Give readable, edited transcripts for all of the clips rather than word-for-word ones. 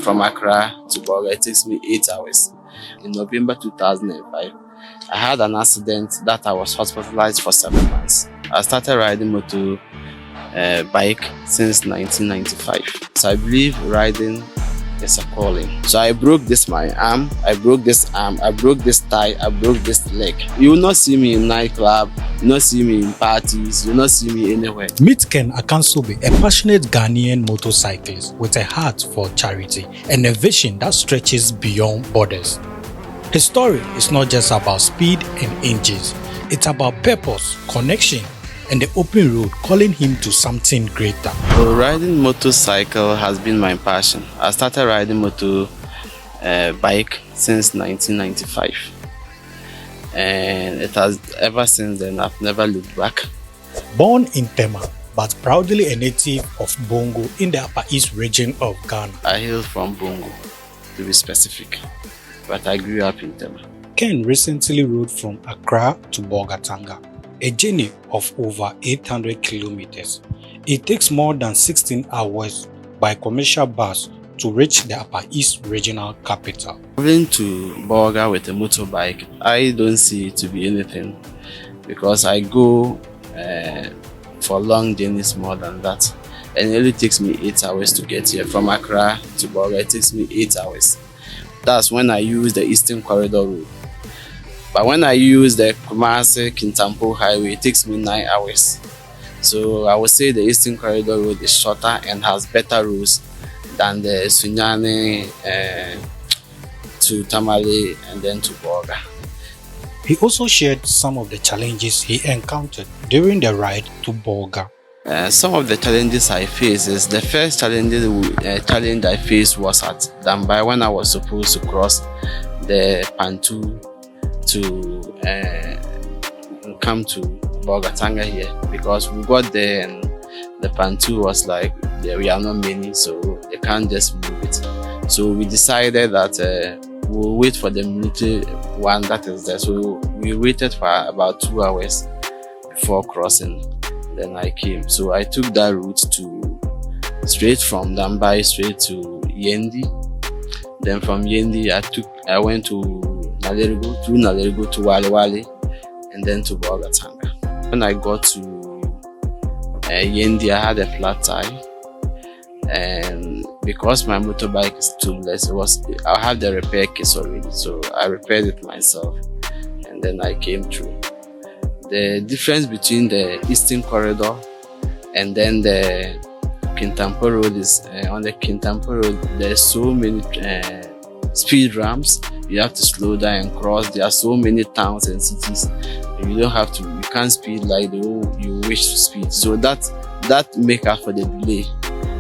from Accra to Bolga, it takes me 8 hours. In November 2005, I had an accident that I was hospitalized for 7 months. I started riding bike since 1995. So I believe riding is a calling. So I broke my arm, I broke this arm, I broke this thigh, I broke this leg. You will not see me in nightclub, you will not see me in parties, you will not see me anywhere. Meet Ken Akansobi, a passionate Ghanaian motorcyclist with a heart for charity and a vision that stretches beyond borders. His story is not just about speed and engines, it's about purpose, connection, and the open road calling him to something greater. So riding motorcycle has been my passion. I started riding bike since 1995, and it has ever since then. I've never looked back. Born in Tema, but proudly a native of Bongo in the Upper East region of Ghana. I hail from Bongo, to be specific, but I grew up in Tema. Ken recently rode from Accra to Bolgatanga, a journey of over 800 kilometers. It takes more than 16 hours by commercial bus to reach the Upper East regional capital. Traveling to Bolga with a motorbike, I don't see it to be anything because I go for long journeys more than that. And it only takes me 8 hours to get here. From Accra to Bolga, it takes me 8 hours. That's when I use the Eastern Corridor route. But when I use the Kumasi-Kintampo highway, it takes me 9 hours. So I would say the Eastern Corridor road is shorter and has better roads than the Sunyani to Tamale and then to Bolga. He also shared some of the challenges he encountered during the ride to Bolga. Some of the challenges I faced is the first challenge I faced was at Dambai when I was supposed to cross the Pantu to come to Bolgatanga here, because we got there and the Pantu was like, we are not many, so they can't just move it. So we decided that we'll wait for the military one that is there. So we waited for about 2 hours before crossing. Then I came. So I took that route straight from Dambai straight to Yendi. Then from Yendi I went to Nalerigo, through Nalerigo to Wale, and then to Bolgatanga. When I got to Yendi, I had a flat tire, and because my motorbike is tubeless, I had the repair case already, so I repaired it myself, and then I came through. The difference between the Eastern Corridor and then the Kintampo Road is on the Kintampo Road there's so many speed ramps. You have to slow down and cross. There are so many towns and cities. You can't speed like you wish to speed. So that make up for the delay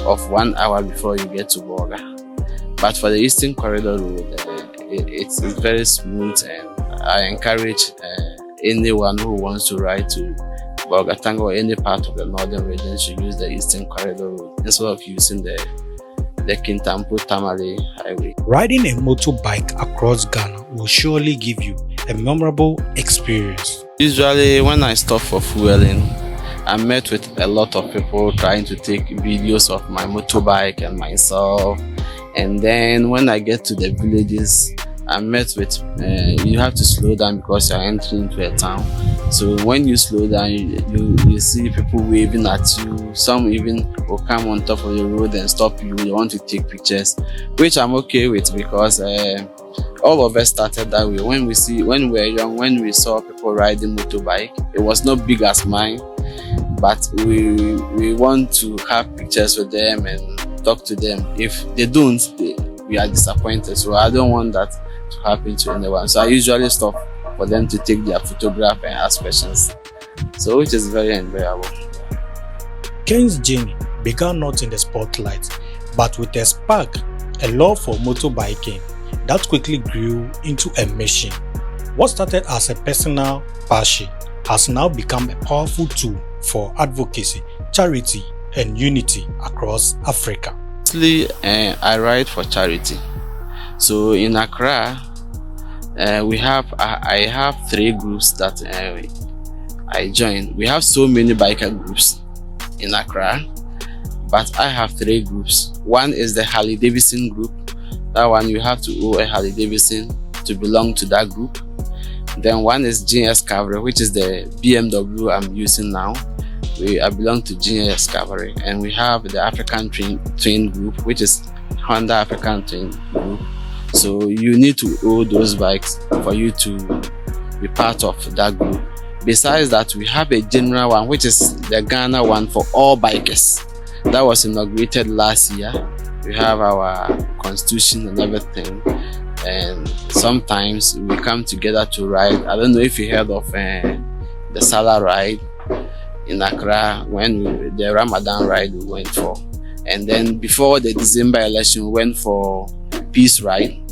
of 1 hour before you get to Bolga. But for the Eastern Corridor Road, it's very smooth, and I encourage anyone who wants to ride to Bolgatanga or any part of the northern region should use the Eastern Corridor Road instead of using the Kintampo Tamale highway. Riding a motorbike across Ghana will surely give you a memorable experience. Usually when I stop for fueling, I'm met with a lot of people trying to take videos of my motorbike and myself. And then when I get to the villages, I'm met with you have to slow down because you're entering into a town. So when you slow down, you see people waving at you. Some even will come on top of the road and stop you. They want to take pictures, which I'm okay with because all of us started that way. When we were young, when we saw people riding motorbike, it was not big as mine, but we want to have pictures with them and talk to them. If they don't, we are disappointed. So I don't want that to happen to anyone. So I usually stop for them to take their photograph and ask questions. So which is very enjoyable. Ken's journey began not in the spotlight, but with a spark, a love for motorbiking that quickly grew into a mission. What started as a personal passion has now become a powerful tool for advocacy, charity, and unity across Africa. Mostly, I ride for charity. So in Accra, I have 3 groups that I join. We have so many biker groups in Accra, but I have 3 groups. One is the Harley Davidson group, That one you have to owe a Harley Davidson to belong to that group. Then one is GS Cavalry, which is the BMW I'm using now. I belong to GS Cavalry, and we have the African Twin Group, which is Honda African Twin Group. So you need to own those bikes for you to be part of that group. Besides that, we have a general one, which is the Ghana one for all bikers. That was inaugurated last year. We have our constitution and everything, and sometimes we come together to ride. I don't know if you heard of the Salah ride in Accra, when the Ramadan ride we went for. And then before the December election, we went for peace ride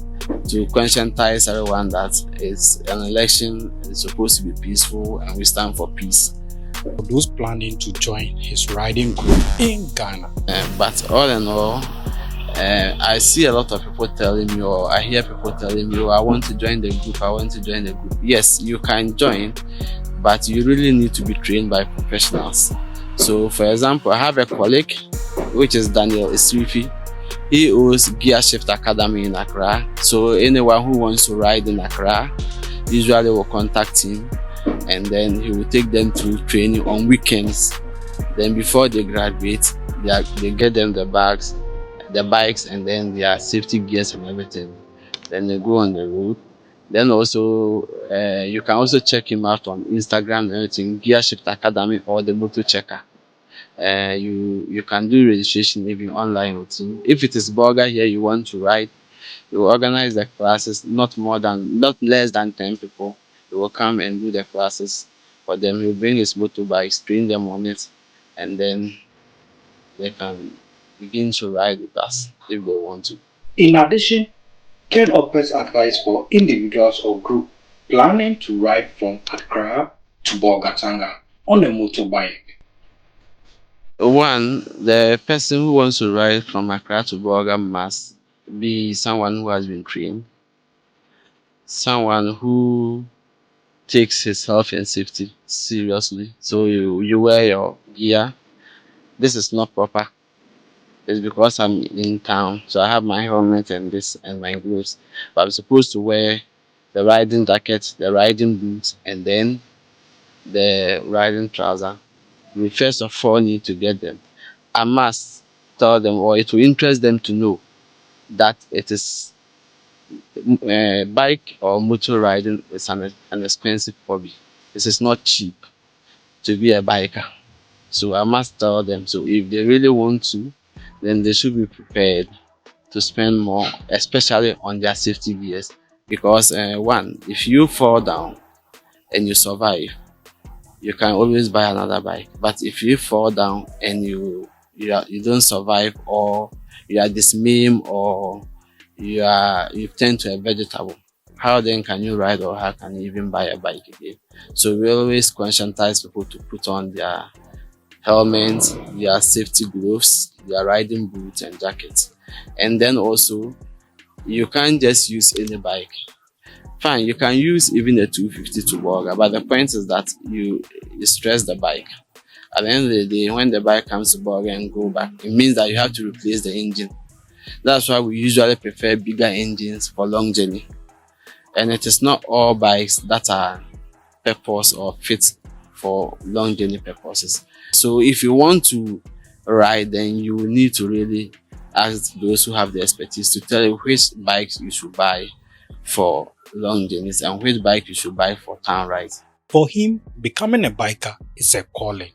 to conscientize everyone that it's an election, it's supposed to be peaceful, and we stand for peace. For those planning to join his riding group in Ghana. But all in all, I see a lot of people telling me, or I hear people telling me, oh, I want to join the group, I want to join the group. Yes, you can join, but you really need to be trained by professionals. So for example, I have a colleague, which is Daniel Isrifi. He owns Gear Shift Academy in Accra. So anyone who wants to ride in Accra usually will contact him, and then he will take them through training on weekends. Then before they graduate, they get them the bikes, and then their safety gears and everything. Then they go on the road. Then also, you can also check him out on Instagram and everything, Gear Shift Academy or the Motor Checker. You can do registration even online with him. If it is Bolga here you want to ride, you will organize the classes, not less than 10 people. He will come and do the classes for them. He will bring his motorbikes, train them on it, and then they can begin to ride with us if they want to. In addition, Ken offers advice for individuals or group planning to ride from Accra to Bolgatanga on a motorbike. One, the person who wants to ride from Accra to Bolga must be someone who has been trained, someone who takes his health and safety seriously. So you wear your gear. This is not proper. It's because I'm in town, so I have my helmet and this and my gloves. But I'm supposed to wear the riding jacket, the riding boots, and then the riding trouser. We first of all need to get them. I must tell them, or it will interest them to know that it is bike or motor riding is an expensive hobby. This is not cheap to be a biker. So I must tell them. So if they really want to, then they should be prepared to spend more, especially on their safety gears. Because one, if you fall down and you survive, you can always buy another bike. But if you fall down and you don't survive, or you are dismayed, or you turn to a vegetable, how then can you ride, or how can you even buy a bike again? So we always conscientize people to put on their helmets, their safety gloves, their riding boots and jackets. And then also, you can't just use any bike. Fine, you can use even a 250 to Bolga, but the point is that you stress the bike. At the end of the day, when the bike comes to Bolga and go back, it means that you have to replace the engine. That's why we usually prefer bigger engines for long journey. And it is not all bikes that are purpose or fit for long journey purposes. So if you want to ride, then you need to really ask those who have the expertise to tell you which bikes you should buy for long journeys and which bike you should buy for town rides. For him, becoming a biker is a calling.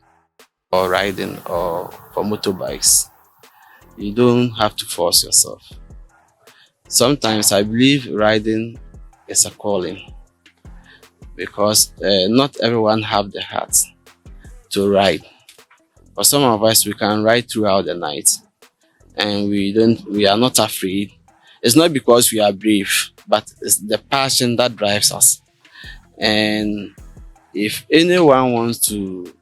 Or riding, or for motorbikes, you don't have to force yourself. Sometimes I believe riding is a calling, because not everyone have the heart to ride. For some of us, we can ride throughout the night, and we are not afraid. It's not because we are brave, but it's the passion that drives us. And if anyone wants to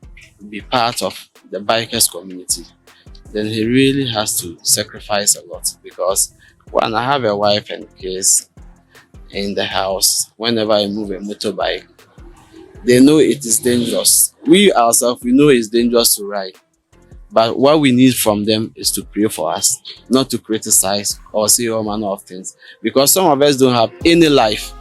be part of the bikers community, then he really has to sacrifice a lot, because when I have a wife and kids in the house, whenever I move a motorbike, they know it is dangerous. We ourselves, we know it's dangerous to ride. But what we need from them is to pray for us, not to criticize or say all manner of things. Because some of us don't have any life.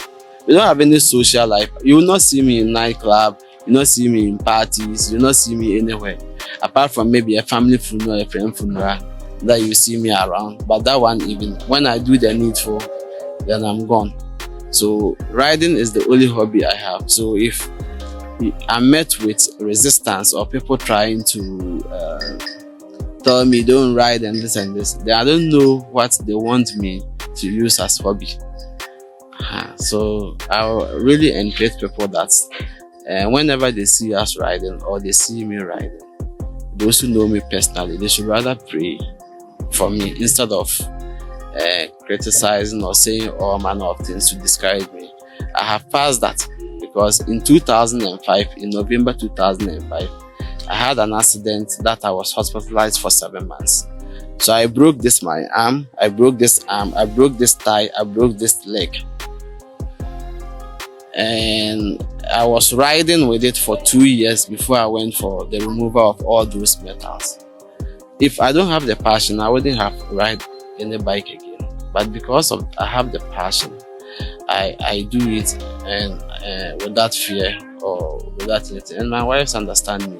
We don't have any social life. You will not see me in nightclub. You will not see me in parties. You will not see me anywhere. Apart from maybe a family funeral, a friend funeral, that you see me around. But that one, even when I do the needful, then I'm gone. So riding is the only hobby I have. So if I'm met with resistance or people trying to tell me don't ride and this, then I don't know what they want me to use as hobby. So I really encourage people that whenever they see us riding or they see me riding, those who know me personally, they should rather pray for me instead of criticizing or saying all manner of things to discourage me. I have passed that because in 2005, in November 2005, I had an accident that I was hospitalized for 7 months. So I broke my arm, I broke this arm, I broke this thigh, I broke this leg. And I was riding with it for 2 years before I went for the removal of all those metals. If I don't have the passion, I wouldn't have ride any bike again. But because of I have the passion, I do it and without fear or without anything. And my wives understand me.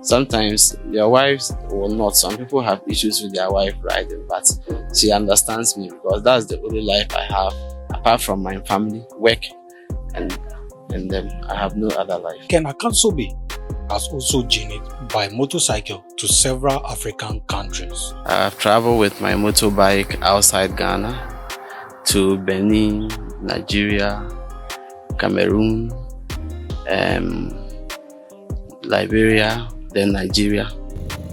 Sometimes your wives will not. Some people have issues with their wife riding, but she understands me because that's the only life I have apart from my family, work, and then I have no other life. Ken Akansobi has also journeyed by motorcycle to several African countries. I've traveled with my motorbike outside Ghana to Benin, Nigeria, Cameroon, Liberia, then Nigeria.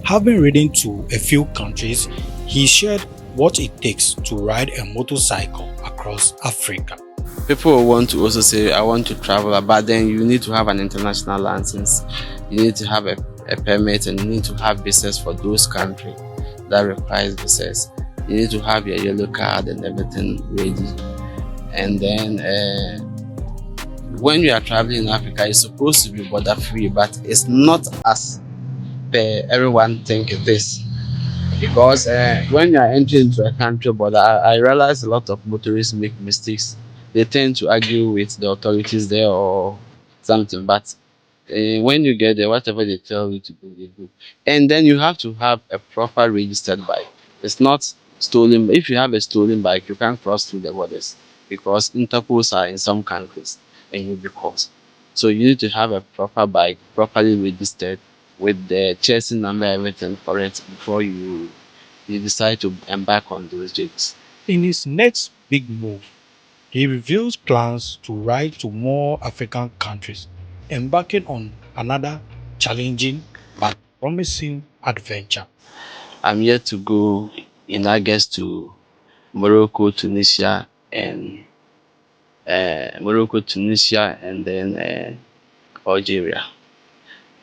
Having ridden to a few countries, he shared what it takes to ride a motorcycle across Africa. People will want to also say, I want to travel, but then you need to have an international license. You need to have a permit and you need to have visas for those countries that requires visas. You need to have your yellow card and everything ready. And then when you are traveling in Africa, it's supposed to be border free, but it's not as per everyone think it is. Because when you are entering into a country border, I realize a lot of motorists make mistakes. They tend to argue with the authorities there or something, but when you get there, whatever they tell you to do, you do. And then you have to have a proper registered bike. It's not stolen. If you have a stolen bike, you can't cross through the borders because Interpols are in some countries and you'll be caught. So you need to have a proper bike, properly registered with the chassis number, everything correct before you decide to embark on those journeys. In his next big move, he reveals plans to ride to more African countries, embarking on another challenging but promising adventure. I'm yet to go in August to Morocco, Tunisia, and then Algeria.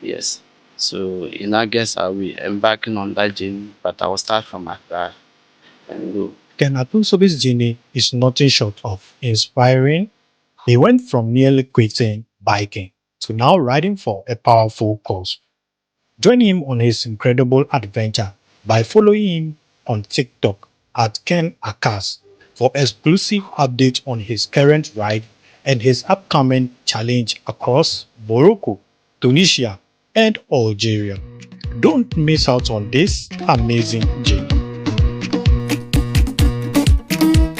Yes. So in August, I'll be embarking on that journey, but I will start from Accra and go. Ken Akansobi's journey is nothing short of inspiring. He went from nearly quitting biking to now riding for a powerful cause. Join him on his incredible adventure by following him on TikTok at Ken Akas for exclusive updates on his current ride and his upcoming challenge across Morocco, Tunisia, and Algeria. Don't miss out on this amazing journey.